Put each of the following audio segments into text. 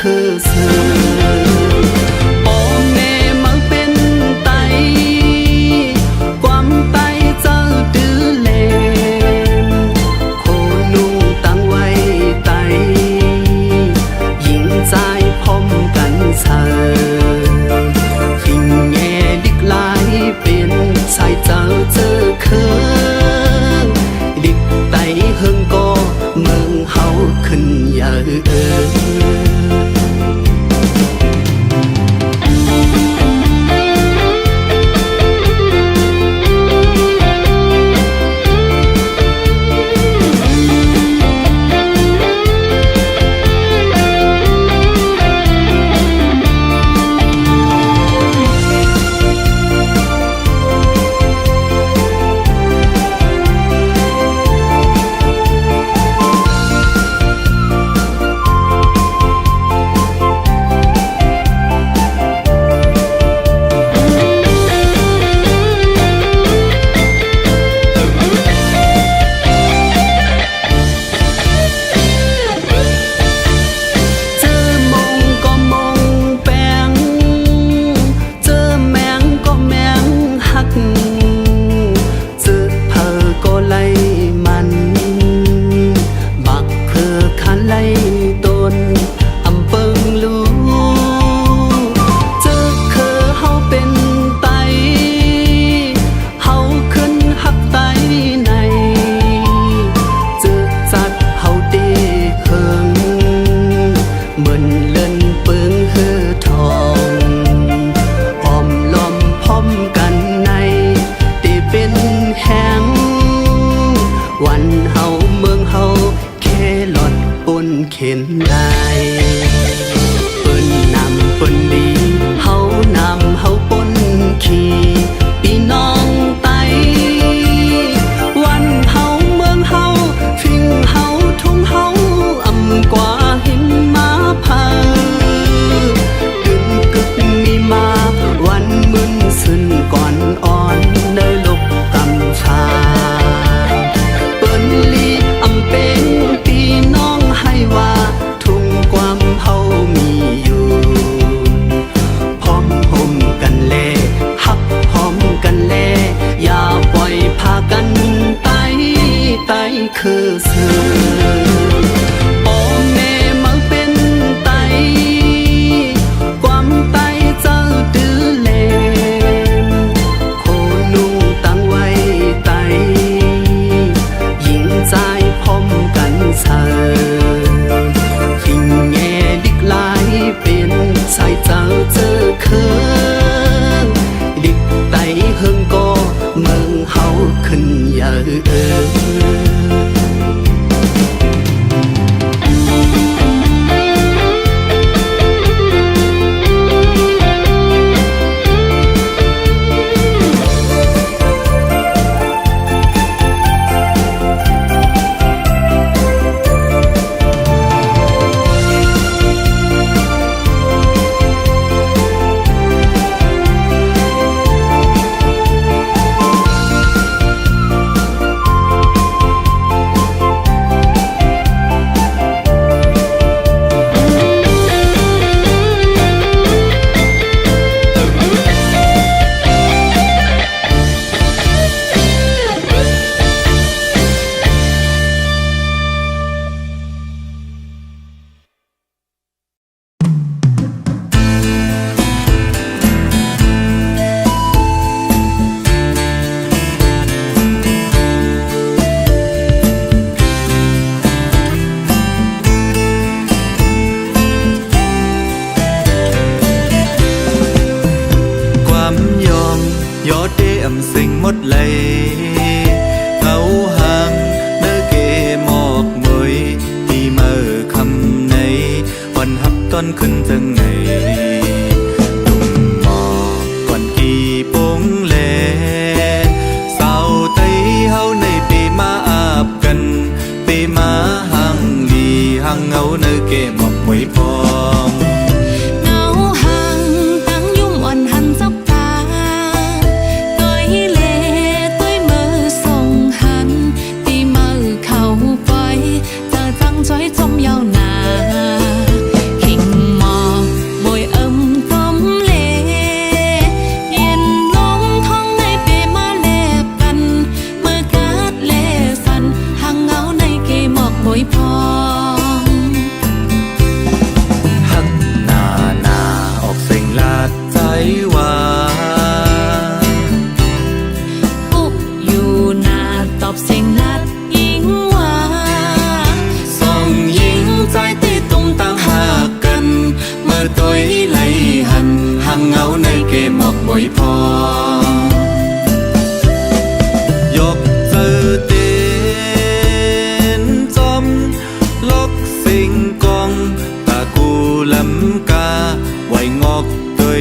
คือเสือพ่อแม่มังเป็นไตความไตเจ้าดื้อเลนโคนุ่งตั้งไว้ไตยิงใจพร้อมกันเธอฟิงแง่ดิกลายเป็นชายเจ้าเจอเคยดิกไตเฮิงก็เมืองเฮาขึ้นเยอะเข็นได้เปิ้นนำเปิ้นดีเฮานำเฮาปนขี่พี่น้องไตวันเฮาเมืองเฮาฟิงเฮาทุ่งเฮาอำกว่าหินมาพาดึงกึกมีมาวันมึนซึนก่อนอ่อนเนยลกกำชาเปิ้นลีอำเป็นพี่น้องให้ว่าความเฮามีอยู่พร้อมห่มกันแลฮักพร้อมกันแลอย่าปล่อยพากันไตคือเสือพ่อแม่มังเป็นไตความไตเจ้าดื้อเลนโคนุ่งตั้งไว้ไตยิงใจพร้อมกันเธอชายเจ้าเจอเคยดิกไตเฮิงก็เมืองเฮาขึ้นเยอะยอดเดอำสิงหมดเลยเขาห่างเนื้อเกหมอกมวยที่เมื่อคำในวันหับต้นขึ้นจังไงตุ่มหมอกก่อนกี่โป่งแลสาวไตเฮาในปีมาอาบกันปีมาห่างลีห่างเงาเนื้อเกหมอกมวยพอง 最重要那，輕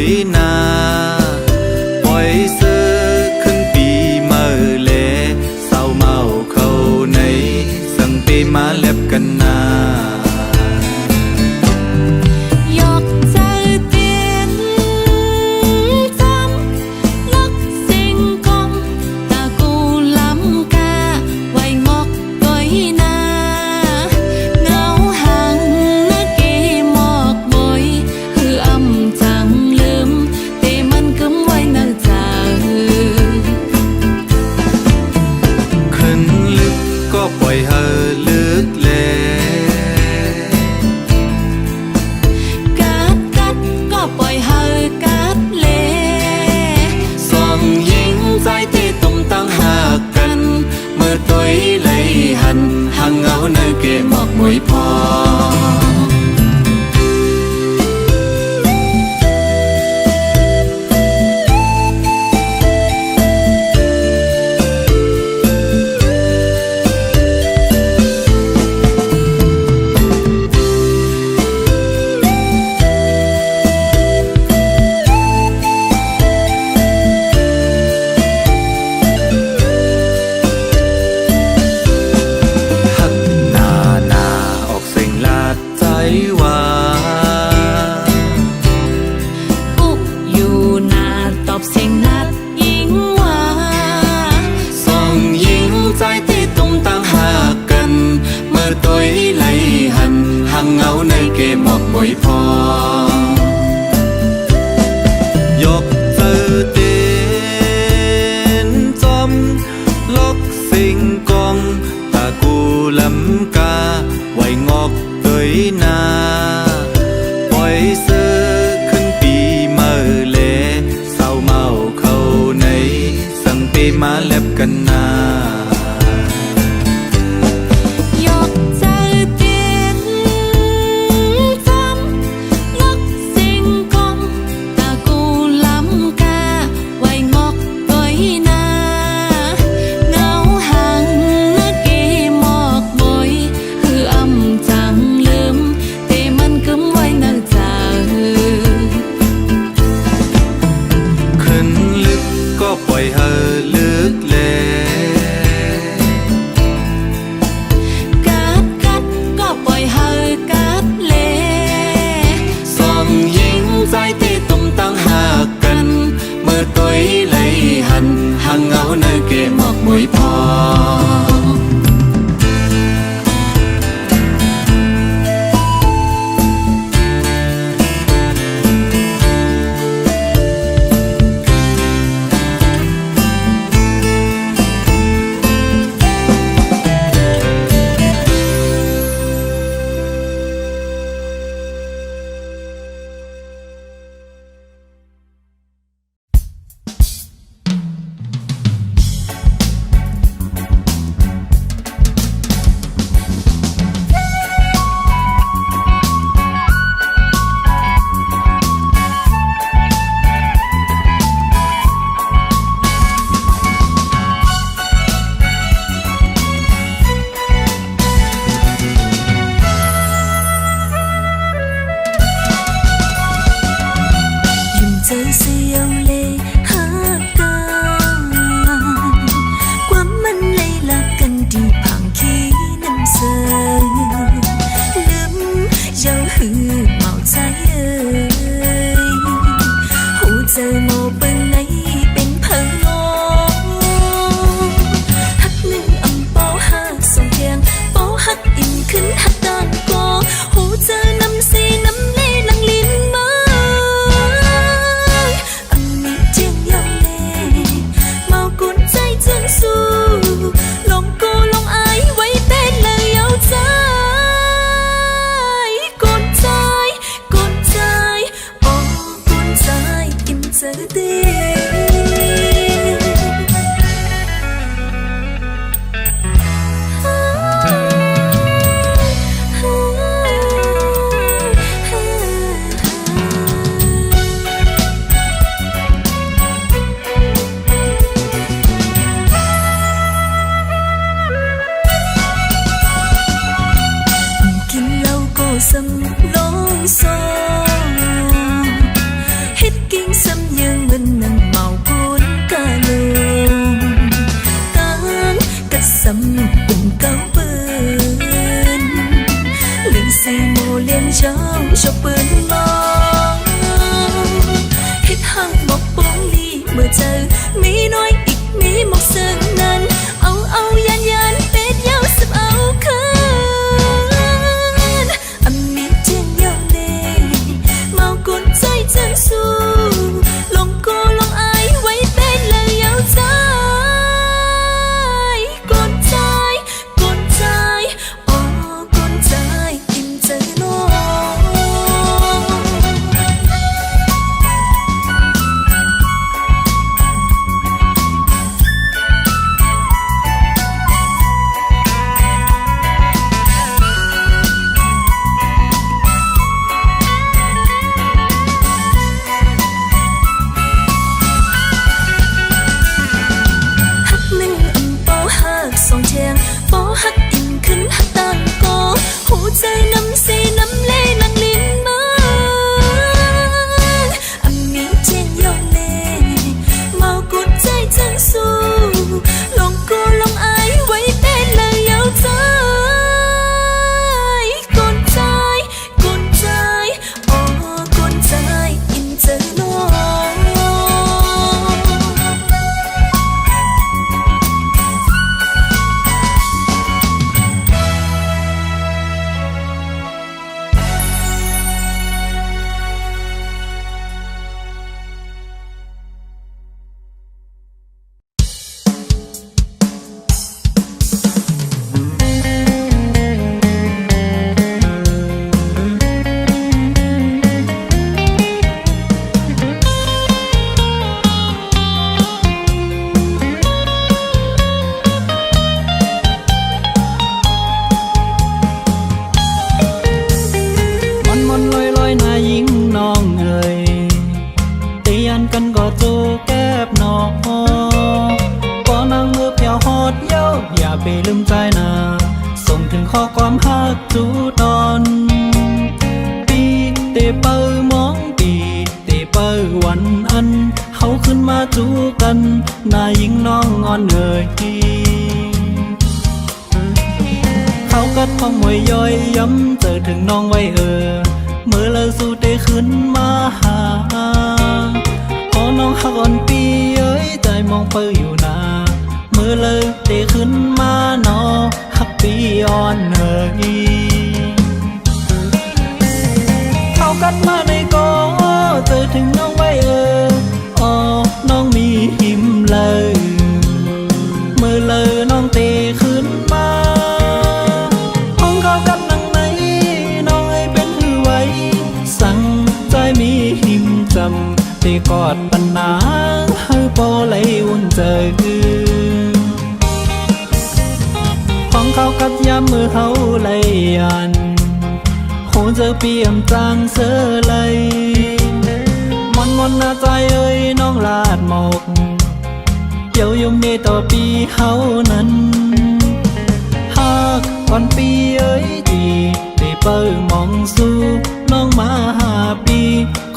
ยนาปล่อยเสือขึ้นปีเมื่อเลเศร้าเมาเข้าในสั่งปีมาแลบกันนา ปล่อยเฮอลึกแลกัดก็ปล่อยเฮอกัดเลสองหญิงใจที่ตุ้มตั้งหากกันเมื่อตัวไหลหันห่างเหงาในเกมอกมวยพอเหงาในเกมหมอกมวยพอยกเจอเต้นจอมลกสิงกองตากูลำกาไว้งอกเตยนาปล่อยเสือขึ้นปีเมื่อเลเศร้าเมาเข้าในสั่งปีมาแลบกันนาปล่อยเฮอลึกแลกัดก็ปล่อยเฮอกัดเลสองหญิงใจที่ตุ้มตั้งหากกันเมื่อตัวไหลหันห่างเหงาในเกมหมอกมวยพอสำลงโซเฮ็ด kinh xâm nhưng mình nằm màu cuốn cả lùng cán cắt xâm cùng cáo bơn lưng xe mồ liên trong cho bơn mong hết hăng một bóng ly mơ chờ mi nói ít mi một sân năn âu âu yan yan tết nhau sập âu khăn âm mi trên nhau nè màu cuốn dây chân su lòng cô lòng ai quay bên lời yêu trai con trai ô con trai im chờ nó song chàng phố hát in khinh hát tan cô hú chơi nắm xe nắm lê nàng liên mơ âm mi trên dòng nè màu cuốn chơi chân su lòng cô lòng ai quay tên lời yêu trai ô con trai in chờ nóกันก็จูแก็บนอก็นั่งมือเพียวฮอดเย้าอย่าไปลืมใจนะส่งถึงข้อความฮักจูตอนปีเตเปอร์มองปีเตเปอร์วันอันเขาขึ้นมาจูกันนายยิงน้องงอนเอ่ยเขากัดห้องมวยย่อยย้ำเจอถึงน้องไว้เมื่อเลิกสู้เตขึ้นมาหาน้องฮักอ่อนปีเอ้ยใจมองเปออยู่นาเมื่อเลิกเตขึ้นมาน้องฮักปีอ่อนเอ่ยเข้ากันมาในกอเจอถึงน้องไว้อ๋อน้องมีหิมเลยเมื่อเลิกน้องเตขึ้นมาห้องเข้ากันนั่งไหนน้องให้เป็นหือไว้สั่งใจมีหิมจำที่กอดปัญหาให้โปเลยวุ่นเจอของเขากับยามมือเขาเลยยันโหเจอเปี่ยมจางเสือเลยมนหน้าใจเอ้ยน้องลาดหมกเกี่ยวยมเนต่อปีเขานั้นหักก่อนปีเอ้ยจีได้เปิดมองสู้น้องมา5 ปี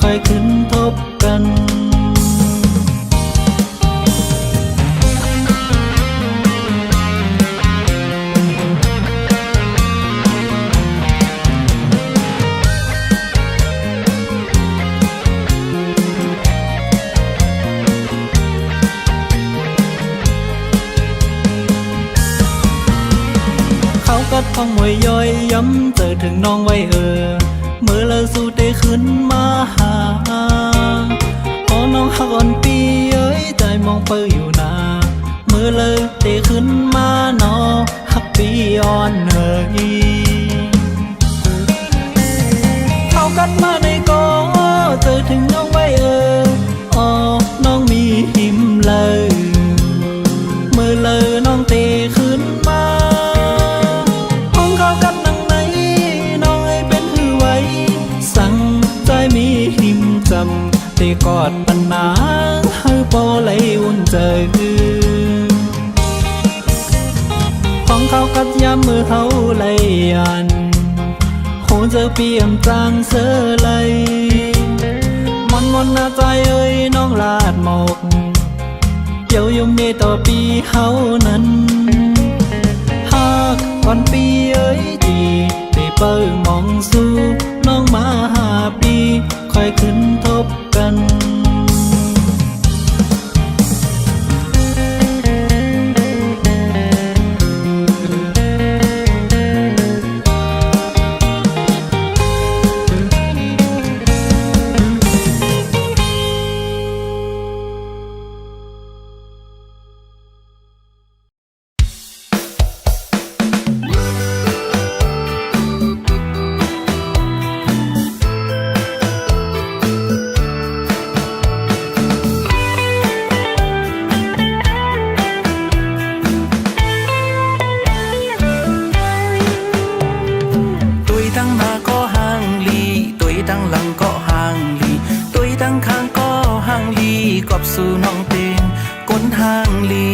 ค่อยขึ้นทบกันเขากัดห้องมวยย่อยย้ำเจอถึงน้องไว้เมื่อเลิกสู้เตขึ้นมาหาน้องฮักอ่อนปีเอ้ยใจมองเปออยู่นาเมื่อเลิกเตขึ้นมาน้องฮักปีอ่อนเอ่ยเข้ากันมาในกอเจอถึงน้องไว้อ๋อน้องมีหิมเลยเมื่อเลิกน้องเตขึ้นมาห้องเข้ากันนั่งไหนน้องให้เป็นหือไว้สั่งใจมีหิมจำเตกอดปัญหาให้โปเลยวุ่นเจอของเขากัดยามมือเขาเลยยันโหเจอเปี่ยมจางเสือเลยม มนนาใจเอ้ยน้องลาดหมอกเกี่ยวยมเนต่อปีเฮานั้นหากวันปีเอ้ยดีได้เปิดมองสู้น้องมา5 ปีค่อยขึ้นทบกัน สู่น้องเป็นก้นทางลี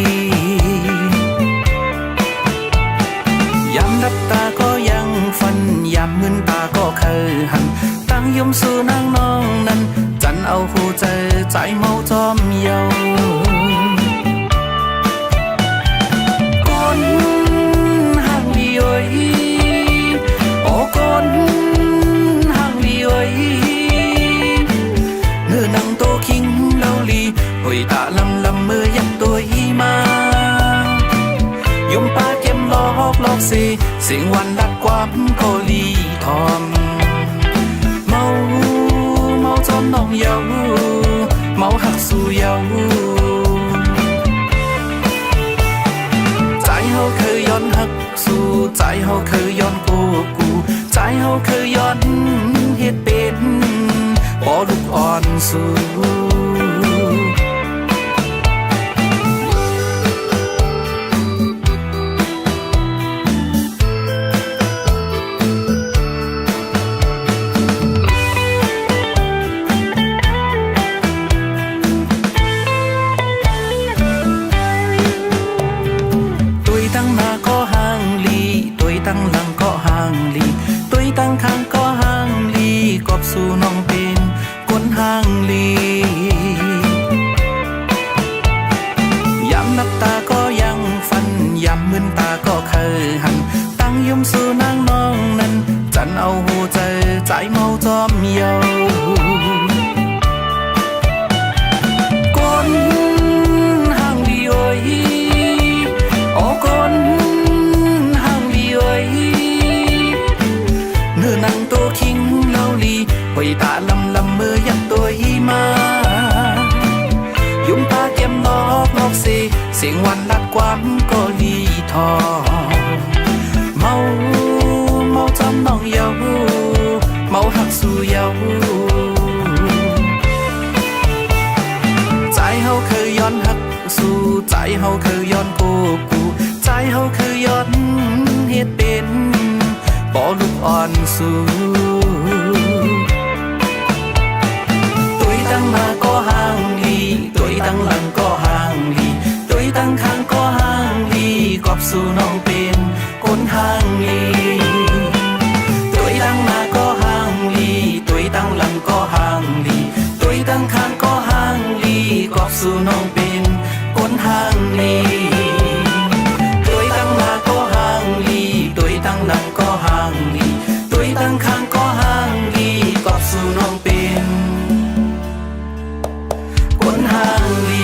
ยามรับตาก็ยังฝันยามมึนตาก็เคยหันตั้งยมสู่นางน้องนั้นจันเอาหูเจอใจเมาจอมเยาก้นห่างลีโอ้ยโอ้ก้นห่างลีโอ้ยเนื้อนังโตคิงเล่าลีหอยตาลำลำมือยับตัวอีมายมปาเก็มลอกสิเสียงวันดัดความโคลีทอมเมาจอมน้องเยาเมาหักสู่เยาใจเฮาเคยย้อนหักสู่ใจเฮาเคยย้อนกูใจเฮาเคยย้อนเฮ็ดเป็นบ่ลูกอ่อนสู่ตั้งหลังก็ห่างลีตุยตั้งข้างก็ห่างลีกอบสู่น้องเป็นคนห่างลียามนับตาก็ยังฝันยามมึนตาก็เคยหันตั้งยมสู่นางน้องนั้นจันเอาหูเจอใจเมาจอมเยาก้นห่างลีโอ้ยโอ้ก้นเนื้อนังโตคิงเล่าลีหอยตาลำลำมือยับตัวอีมายุมตาเก็มลอกสิเสียงวันลัดความก็ลีทอเมาจำน้องเยาเมาหักสู่เยาใจเฮาเคยย้อนหักสู่ใจเฮาเคยย้อนกูใจเฮาเคยย้อนเฮ็ดเป็นบ่ลูกอ่อนสู่ตุยตั้งมาก็ห่างลีตุยตั้งหลังก็ห่างลีตุยตั้งข้างก็ห่างลีกอบสู่น้องเป็นคนห่างลีตุยตั้งมาก็ห่างลีตุยตั้งหลังก็ห่างลีตุยตั้งข้างก็ห่างลีกอบสู่น้องเป็นคนห่างลีตุยตั้งมาก็ห่างลีตุยตั้งหลังก็ห่างลีตุยตั้งข้างก็ห่างลีกอบสู่น้องเป็นคนห่างลี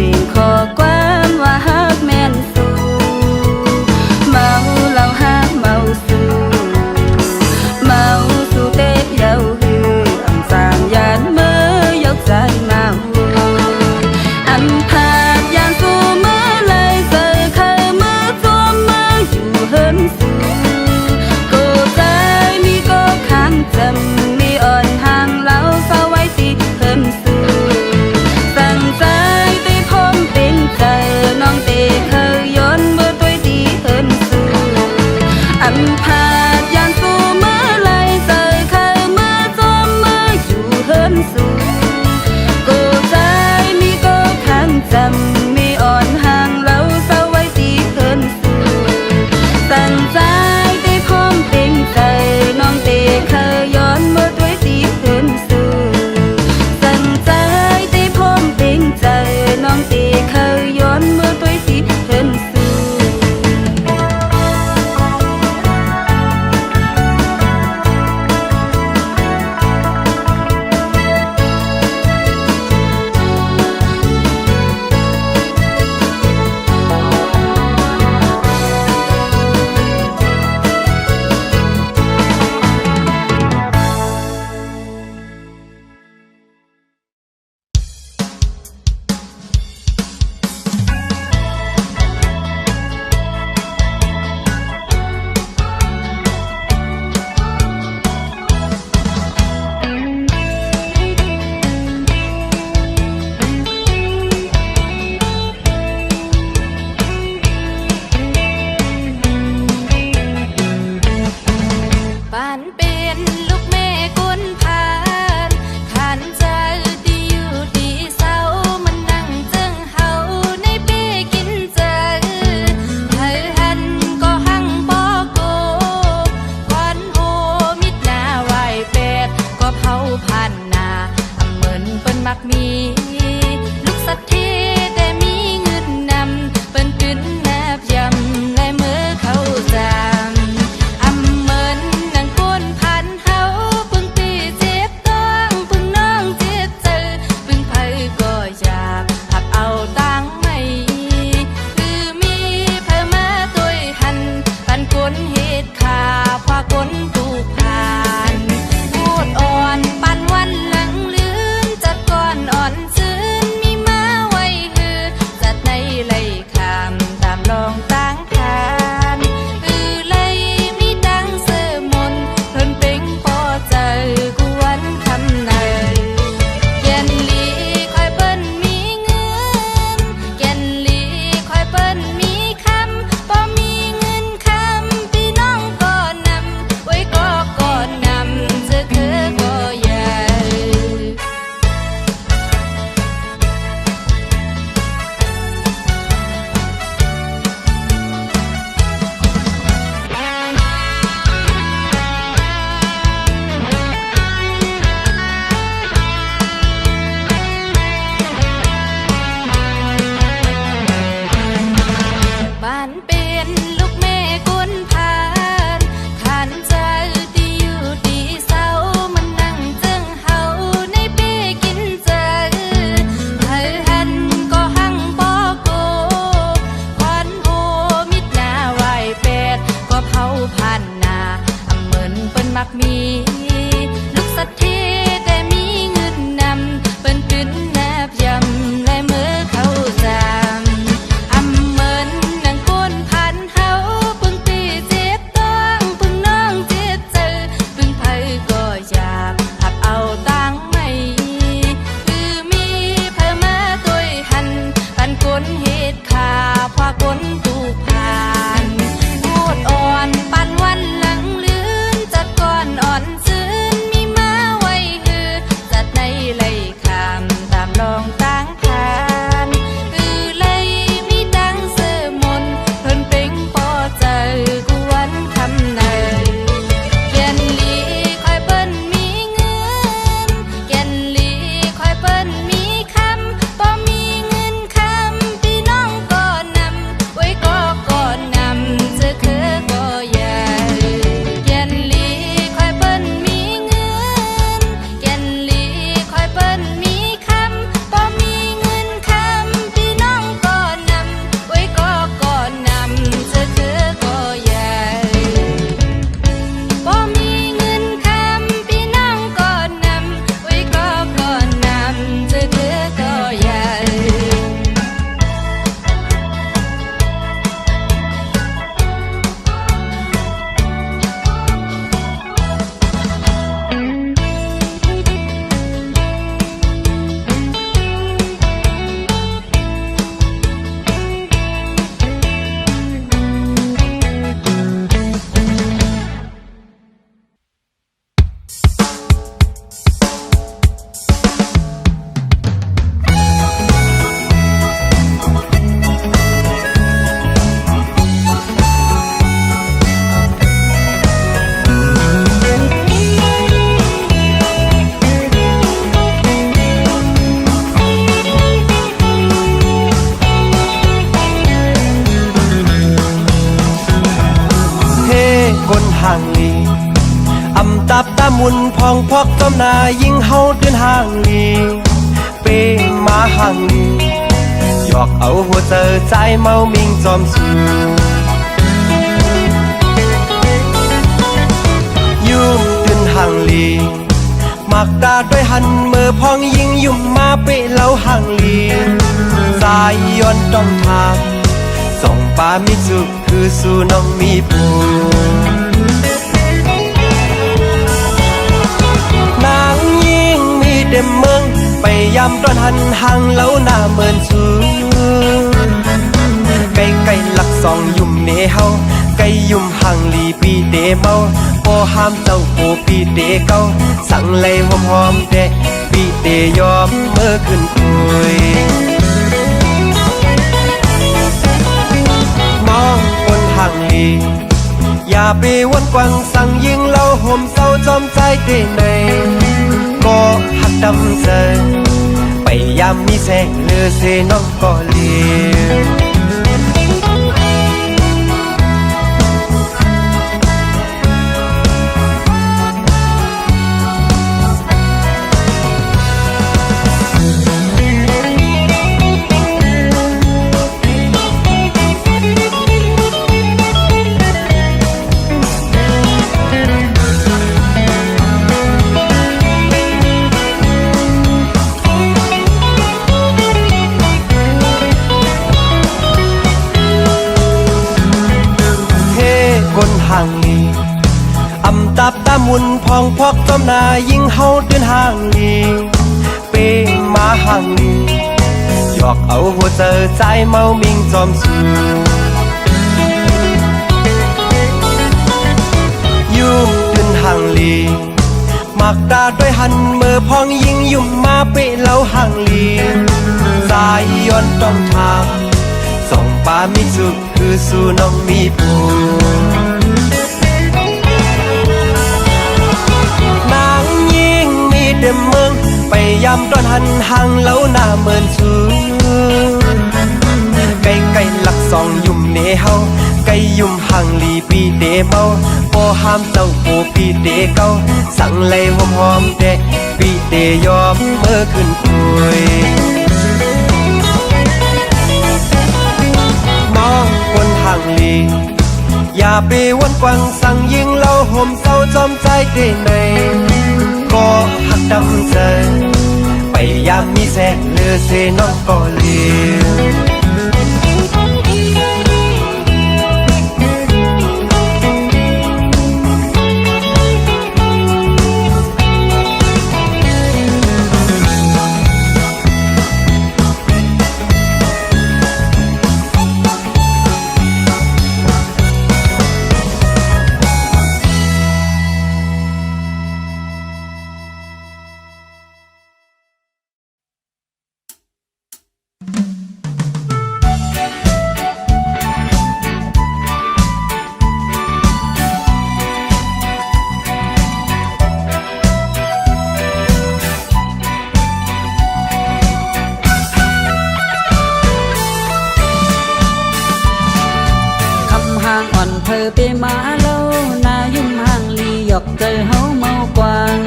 สียงขอความว่าฮักแม่นสู่เมาเหล้าฮักเมาสู่เมาสู่เตะเยาหืออำสางยานเมื่อยกใจมาหูอันภาพยานสู่เมื่อเลยเจอเคยเมื่อจวมเมื่ออยู่เฮินสู่ก็ใจมีก็ค้างจำมีอ่อนห่างเล่าเฝ้าไว้ตีเฮินสู่สั่งใจตีพรมตี ห่างลีอำตับตามุนพองพอกต้มนายิ่งเฮาเดินห่างลีเป้มาห่างลีหยอกเอาหัวเจอใจเมามิงจอมสูยุ่มเดินห่างลีมักตาด้วยหันมือพองยิงยุ่มมาเปะเล่าห่างลีสายย้อนต้องทางส่องปามิจุคือสู่น้องมีผู้นางยิงมีเต็มเมืองไปยำตอนหันห่างเล่าหน้าเหมือนสูไก่ไก่หลักสองยุ่มเนเฮาไก่ยุ่มห่างลีปีเดเมาโอห้ามเจ้าโอปีเดเก้าสั่งเลยหอมหอมเดปีเดยอมเมื่อขึ้นคุยน้องคนห่างลีอย่าไปวันกวางสั่งยิงเล่าห่มเศร้าจอมใจเตในก็หักดำเจอไปยามมีแสงเลือเสน้องก็เลี้ยงห่างลีอำตับตามุนพองพอกต้มนายิ่งเฮาเดินห่างลีเป้มาห่างลีหยอกเอาหัวเจอใจเมามิงจอมสูยุ่มเดินห่างลีมักตาด้วยหันมือพองยิงยุ่มมาเปะเล่าห่างลีสายย้อนต้องทางส่องปามิจุคือสู่น้องมีผู้เดิมเมืองไปยำตอนหันห่างเล่าหน้าเหมือนสูไก่ไก่หลักสองยุ่มเนเฮาไก่ยุ่มห่างลีปีเดเมาโอห้ามเจ้าโอปีเดเก้าสั่งเลยหอมหอมเดปีเดยอมเมื่อขึ้นคุยน้องคนห่างลีอย่าไปวันกวางสั่งยิงเล่าห่มเศร้าจอมใจเตในก็หักดำเจอไปยามมีแสงเลือเสน้องก็เลี้ยงเธอไปมาเล่านายุ่มห่างลีหยอกเจอเฮาเมากวาง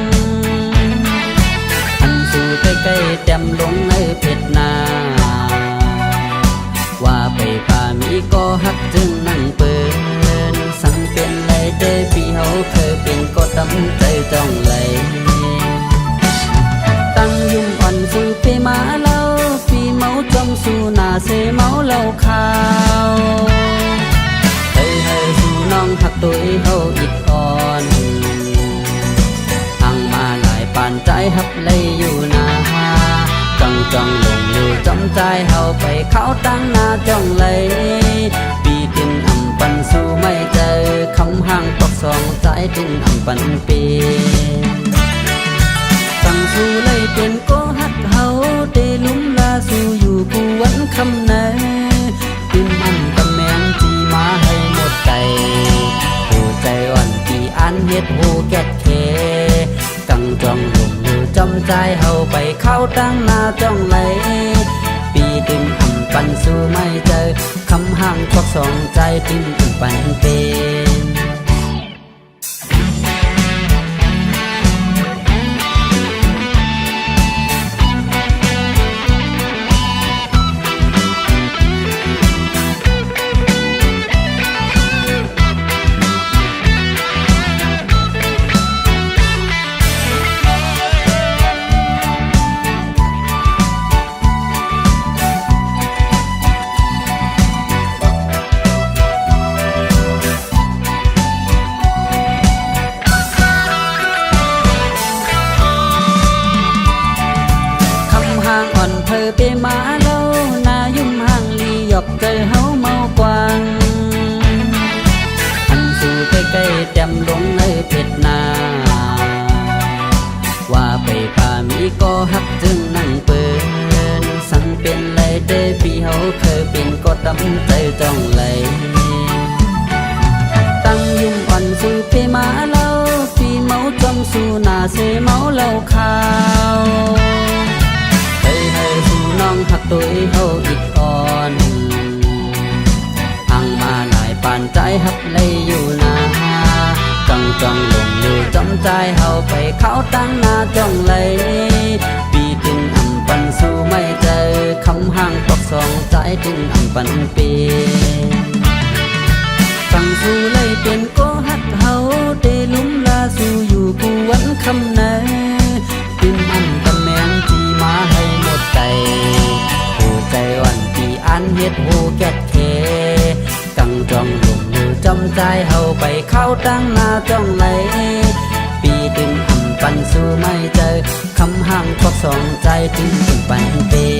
อันสู่ใกล้ๆแต้มลงในเพชรนาว่าไปพามีก็ฮักจึงนั่งเปินสั่งเป็นไรเด้ปีเฮาเคยเป็นก็ดำใจจ้องไหลตั้งยุ่มอ่อนสู่ไปมาเล่าปีเมาจมสู่หน้าเสเมาเล่าข่าวน้องหักตัวเฮาอิดอ่อนอังมาหลายปานใจหักเลยอยู่นาจังลงอยู่จำใจเฮาไปเข้าตั้งหน้าจ้องเลยปีกินอำปันสู้ไม่เจอคำห่างตกสองใจดินอำปันปีตั้งสู้เลยเป็นก็หักเฮาเดลุ่มลาสู้อยู่กูวันคำไหนดินอันตะแมงจีมาให้หมดใจหัวใจอ่อนปีอันเฮ็ดหูแก่เคกังจองลงอยู่จำใจเฮาไปเข้าตั้งหน้าจ้องไหลปีดินอำปันสู้ไม่เจอคำห่างควักสองใจดินอำปันเป็น อกใจเฮาเมากวางอันสู่ใกล้ๆแต้มลงในเพชรนาว่าไปพามีก็ฮักจึงนั่งเปินสั่งเป็นไรเด้พี่เฮาเคยเป็นก็ตำใจจ้องไหลตั้งยุ่งอ่อนสู่เพมาเล่าพี่เมาจอมสู่หน้าเสเมาเล่าข่าวให้สู่น้องหักตัวเฮาอีกอ่อนห่างมาหลายปานใจหักเลยอยู่นาจังจ้องลงอยู่จำใจเฮาไปเข้าตั้งหน้าจ้องเลยปีถึงอำปันสู่ไม่เจอคำห่างปอกสองใจถึงอำปันปีฟังสู่เลยเป็นก็หักเฮาเดลุ่มลาสู่อยู่กูวันคำไหนเป็นอันตะแมงจีมาให้หมดใจหัวใจวันที่อันเฮ็ดโหแกดเคกังจองลงอยู่จำใจเฮาไปเข้าตั้งหน้าจ้องไหลปีถึงอำปันสู่ไม่เจอคำห่างพอกสองใจถึงปันเป็น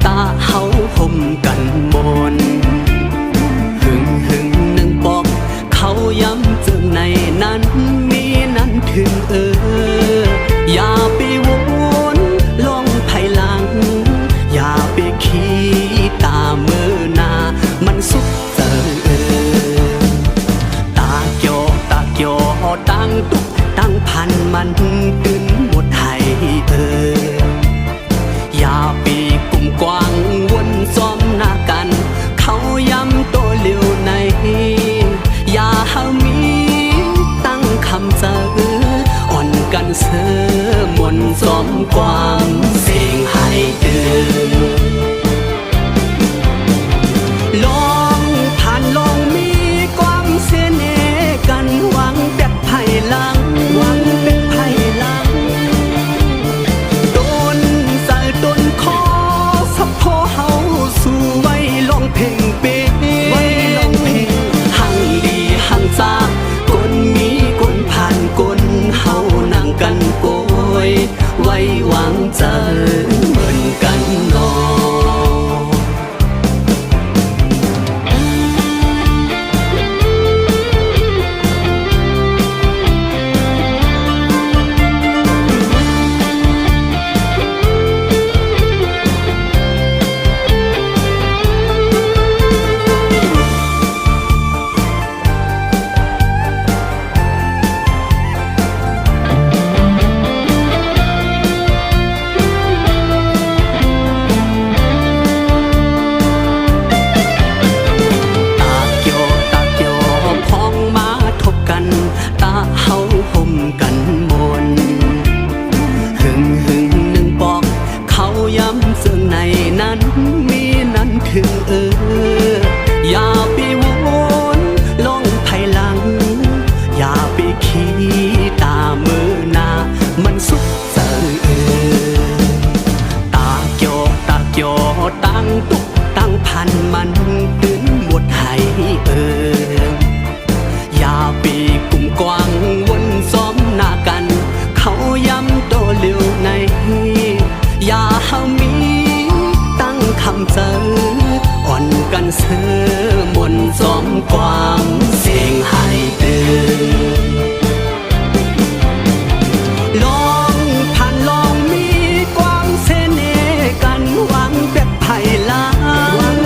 ตาเฮาห่มกันมนหึงนึงบอกเขาย้ำจึงในนั้นมีนั้นถึงอย่าไปวนลงภายหลังอย่าไปขี้ตาเมื่อหน้ามันสุดเจอตาเกี่ยวตั้งตุกตั้งพันมันขึ้นหมดให้อย่าปีกุ่มกว้างวนซ้อมหน้ากันเขาย้ำตัวเลี้ยวในอย่าหามีตั้งคำเจออ่อนกันเสือมนซ้อมความเสียงให้ตื่นลองผ่านลองมีความเสียเนกันหวังแบบไผ่ลังหวังเป็นไผ่ลังต้นคอสับพอเฮาสู่ไว้ลองเพลงเป้หังลีหังซากนมีกนผ่านกนเฮานั่งกันโกยไว้วางใจเหมือนกันนออย่าไปวนลงภายหลังอย่าไปขี้ตามือหน้ามันสุดเจอตาเกี่ยวตั้งตุกตั้งพันมันขึ้นหมดให้อย่าไปกุ่มกว้างวนซ้อมหน้ากันเขาย้ำตัวเร็วในอย่าหามีตั้งคำเจออ่อนกันเสือมนซ้อมความเสียงให้ตื่นลองผ่านลองมีความเสน่ห์กันหวังแบบไผ่ลาหวัง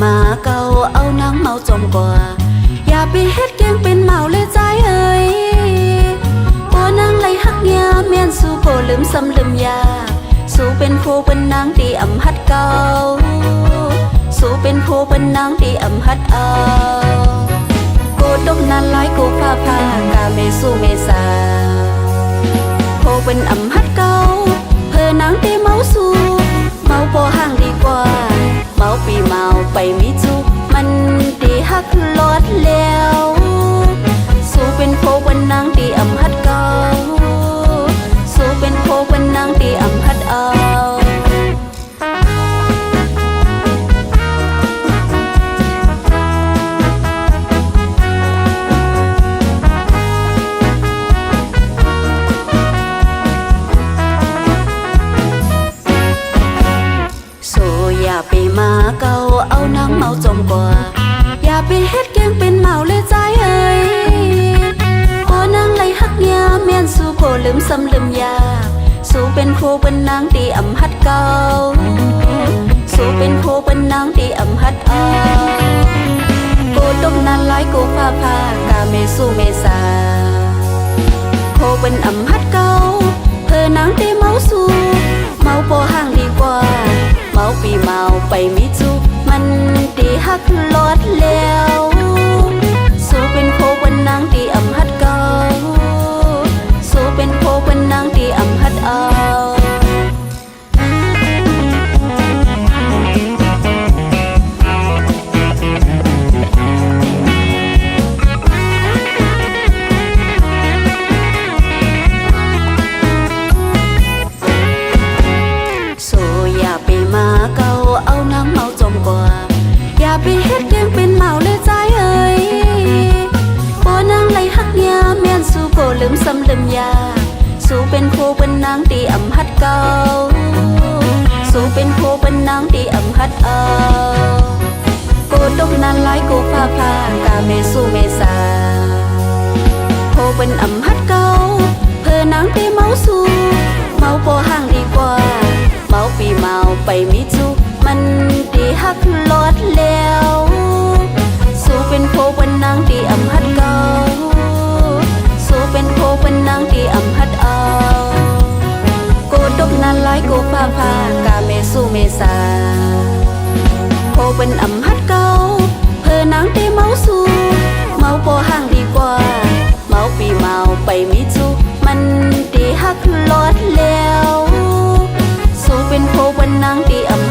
มาเก่าเอานางเมาจอมกว่าอย่าไปเฮ็ดแกงเป็นเมาเลยใจเอ้ยโอ้นางไหลหักยาแม่นสู้โกลืมซ้ำลืมยาสู้เป็นผู้เป็นนางที่อำหัดเก่าสู้เป็นผู้เป็นนางที่อำหัดเอาโกดกนั้นหลายโกพากาเมสู้เมษาผู้เป็นอำหัดเก่าเพื่อนางที่เมาสู้เมาพอห่างดีกว่าเมาปีเมาไปมิจุมันดีฮักลอดแล้วสู้เป็นผู้เป็นนางที่อำหัดเก่าสู้เป็นผู้เป็นนางที่อำหัดเอาอย่าไปมาเก่าเอานางเมาจมกว่าอย่าไปเฮ็ดแกงเป็นเมาเลยใจเอ้ยโอ้นางไหลหักยาแม่นสู้โกลืมซ้ำลืมยาสู้เป็นผู้เป็นนางที่อำหัดเก่าสู้เป็นผู้เป็นนางที่อำหัดเอาโกดกนั้นหลายโกพากาเมสู้เมษาโคเป็นอำหัดเก่าเพื่อนางที่เมาสู้เมาพอห่างดีกว่าเมาปีเมาไปมิจุมันดีฮักลอดแล้วสู้เป็นโคเป็นนางที่อำหัดเก่าสู้เป็นโคเป็นนางที่อำหัดเอาเอานางเมาจมกว่าอย่าไปเฮ็ดแกงเป็นเมาเลยใจเอ้ยโอ้นางไหลหักยาแม่นสู้โกลืมซ้ำลืมยาสู้เป็นผู้เป็นนางที่อำหัดเก่าสู้เป็นผู้เป็นนางที่อำหัดเอาโกดกนั้นหลายโกพากาเมสู้เมษาผู้เป็นอำหัดเก่าเพื่อนางที่เมาสู้เมาพอห่างดีกว่าเมาปีเมาไปมิจุมันดีฮักลอดแล้วสู้เป็นผู้เป็นนางที่อำหัดเก่าสู้เป็นผู้เป็นนางที่อำหัดเอาโกดกนั้นหลายโกพากาเมสู้เมษาผู้เป็นอำหัดเก่าเพื่อนางที่เมาสู้เมาพอห่างดีกว่าเมาปีเมาไปมิจุมันดีฮักลอดแล้วสู้เป็นผู้เป็นนางที่อำ